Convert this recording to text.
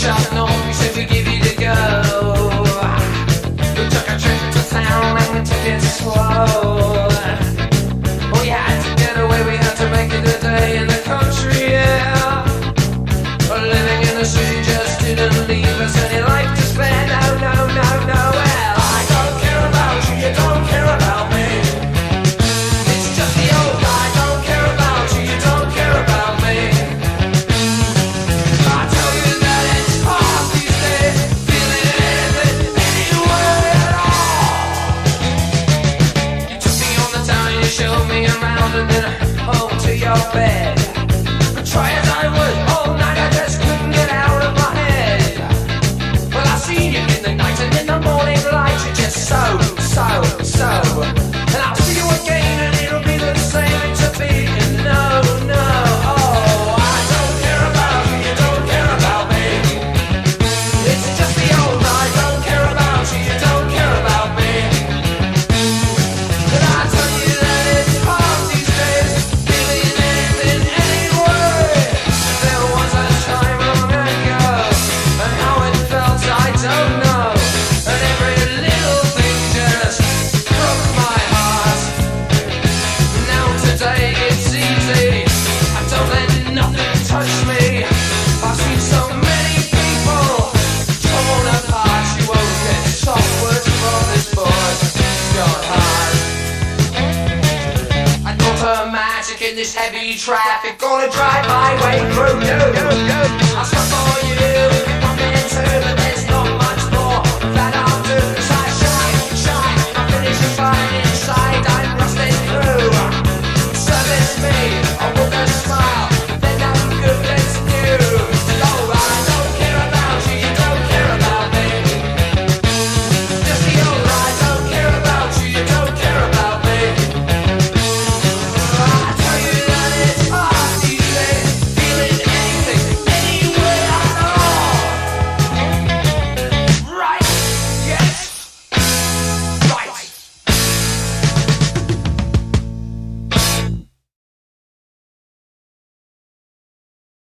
up north, we said we give you the go. We took a trip to town and we took it slow. We had to get away, we had to make it a day in the country, yeah. But living in the city just didn't leave us any life to spare, no, no, no, no. Well, I don't care about you, you don't care about me. It's just the old I don't care about you, you don't care about me. I tell you that it's hard these days, feeling anything, anywhere at all. You took me on the town and you showed me around and then home to your bed. But try as I would, all night I just couldn't get out of my head. Well, I seen you in the night and in the morning light, you're just so. And I'll see you again and it'll be the same to be. No, no, oh, I don't care about you, you don't care about me. It's just the old I don't care about you, you don't care about me. But I tell you that it's hard these days, feeling anything anyway. There was a time long ago, and how it felt I don't know. And every little thing just broke my heart. Now today it's easy, I don't let nothing touch me. I've seen so many people torn apart. You won't get soft words from this boy, it's gone hard. I got her magic in this heavy traffic, gonna drive my way through. I'll stop for you.